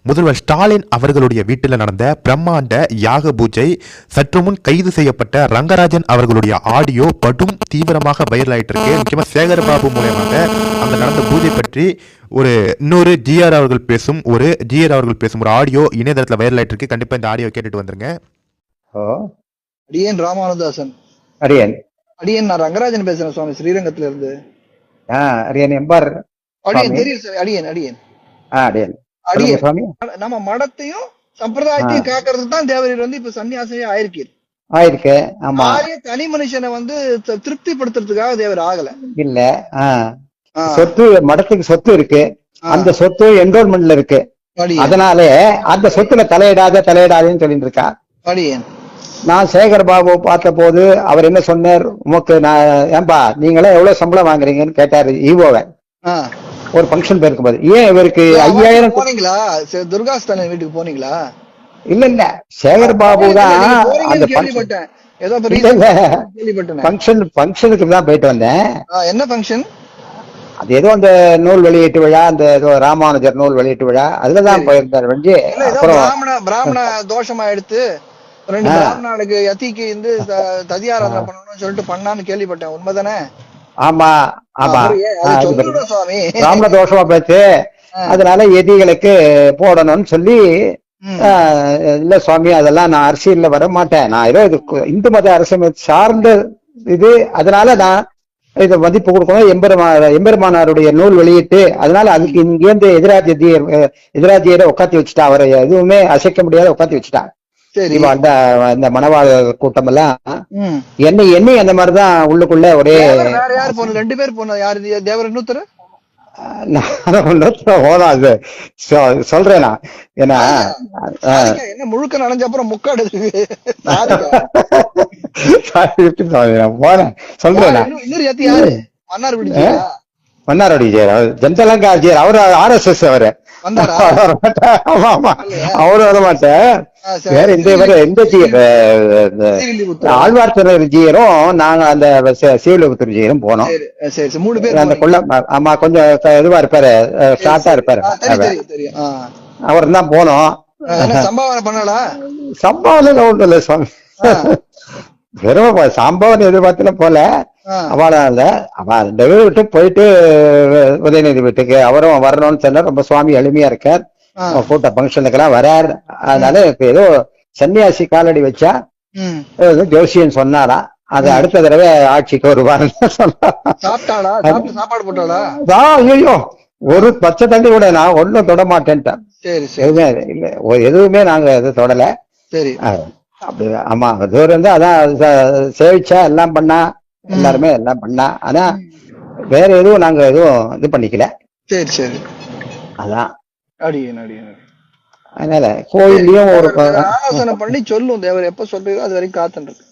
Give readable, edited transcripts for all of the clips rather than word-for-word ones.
முதல்வர் ஸ்டாலின் அவர்களுடைய வீட்டில் நடந்த பிரம்மாண்ட யாக பூஜை, சற்று முன் கைது செய்யப்பட்ட ரங்கராஜன் அவர்களுடைய ஆடியோ படும் தீவிரமாக வைரல் ஆயிட்டு இருக்கு. முக்கியமாக சேகர்பாபு மூலமாக அந்த நடந்த பூஜை பற்றி இன்னொரு ஜிஆர் அவர்கள் பேசும் ஒரு ஆடியோ இணையதளத்தில் வைரல் ஆயிட்டு இருக்கு. கண்டிப்பா இந்த ஆடியோ கேட்டுட்டு வந்துருங்க. அடியேன் ராமானுதாசன். அடியேன் நான் ரங்கராஜன் பேசுறேன் சுவாமி, ஸ்ரீரங்கத்துல இருந்து. அடியேன் எம்பார் அடியேன் தெரியும் சார். அடியேன் நம்ம மடத்தையும் சம்பிரதாயத்தையும் காக்கிறதுக்கு தான் தேவரீர் வந்து இப்ப சன்னியாசியே ஆயிருக்கு. ஆமா, தனி மனுஷனை வந்து திருப்திப்படுத்துறதுக்காக தேவர் ஆகல. இல்ல சொத்து மடத்துக்கு சொத்து இருக்கு, அந்த சொத்து என்ரோல்மெண்ட்ல இருக்கு. அதனாலே அந்த சொத்துல தலையிடாதுன்னு சொல்லிட்டு இருக்கா. நான் சேகர் பாபு பார்த்த போது அவர் என்ன சொன்னார், உமக்கு நான் ஏன்பா நீங்களே எவ்வளவு சம்பளம் வாங்குறீங்கன்னு கேட்டாரு ஈவோவை. ஒரு ஃபங்க்ஷன் போயிருக்கும் போது, ஏன் இவருக்கு 5000 போனீங்களா? துர்காஸ்தான வீட்டுக்கு போனீங்களா? இல்ல சேகர் பாபு தான் அந்த ஃபங்க்ஷனுக்கு தான் போயிட்டு வந்தேன். என்ன ஃபங்க்ஷன்? அது ஏதோ அந்த நூல் வெளியீட்டு விழா, அந்த ஏதோ ராமானுஜர் நூல் வெளியீட்டு விழா, அதுலதான் போயிருந்தாரு வெஞ்சி. பிராமண தோஷமா எடுத்து 2 பிராமணனுக்கு யதிக்கு வந்து ததியாராதனை பண்ணணும்னு சொல்லிட்டு பண்ணான்னு கேள்விப்பட்டேன். உண்மைதானே? ஆமா ஆமா, பிராமண தோஷமா போச்சு. அதனால எதிகளுக்கு போடணும்னு சொல்லி, இல்ல சுவாமி அதெல்லாம் நான் அரசியல்ல வர மாட்டேன், நான் ஏதோ இது இந்து மத அரசியல் சார்ந்த இது, அதனால நான் இதை மதிப்பு கொடுக்கணும். எம்பெருமானாருடைய நூல் வெளியிட்டு, அதனால அதுக்கு இங்கேருந்து எதிராஜியரை உட்காத்தி வச்சுட்டா, அவரை எதுவுமே அசைக்க முடியாத உட்காத்தி வச்சுட்டா. அந்த மணவாள கூட்டம் எல்லாம் எண்ணி அந்த மாதிரிதான் உள்ளுக்குள்ள ஒரே. யார் போன? 2 பேர் போன. யாரு? தேவர் இன்னொருத்தர் சொல்றேன் நான். ஏன்னா என்ன முழுக்க நனைஞ்ச அப்புறம் முக்காடு போனேன் சொல்றேன். மன்னார்குடி ஜெயர், ஜனதலங்கா ஜெயர், அவரு RSS அவரு. அவரு வர மாட்டேன். வேற எந்த ஆழ்வார்த்தனர் ஜீயரும் நாங்க அந்த சீவலிபுத்தூர் ஜீயரும் போனோம். அந்த கொள்ள ஆமா கொஞ்சம் இதுவா இருப்பாரு, ஷார்ட்டா இருப்பாரு, அவர் தான் போனோம். சம்பாவனை ஒன்றும் இல்ல சுவாமி, வெறும் சம்பவம் எதிர்பார்த்துல போல. அவளா இல்ல, அவ விட்டு போயிட்டு உதயநிதி வீட்டுக்கு அவரும் வரணும்னு சொன்னா. ரொம்ப சுவாமி எளிமையா இருக்கார், கூட்ட பங்கனுக்கெல்லாம் வரார். அதனால ஏதோ சன்னியாசி காலடி வச்சா ஜோசியன் சொன்னாரா, அது அடுத்த தடவை ஆட்சிக்கு வருவாருன்னு சொன்னா. ஐயோ ஒரு பச்சை தண்ணி கூட நான் ஒன்னும் தொட மாட்டேன்ட்டேன். எதுவுமே நாங்க எதுவும் தொடல. அப்படி ஆமா, தூரம் இருந்து அதான் சேவிச்சா எல்லாம் பண்ணா, எல்லாருமே எல்லாம் பண்ணா. ஆனா வேற எதுவும் நாங்க எதுவும் இது பண்ணிக்கல. அதான் அதனால கோயிலையும் ஒரு ஆலோசனை பண்ணி சொல்லும் தேவர் எப்ப சொல்றீங்க அது வரைக்கும் காத்துருக்கு.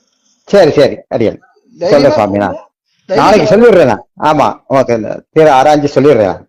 சரி அடியல் சொல்ல சுவாமி, நான் நாளைக்கு சொல்லிடுறேன். ஆமா ஓகே, ஆராய்ஞ்சு சொல்லிடுறேன்.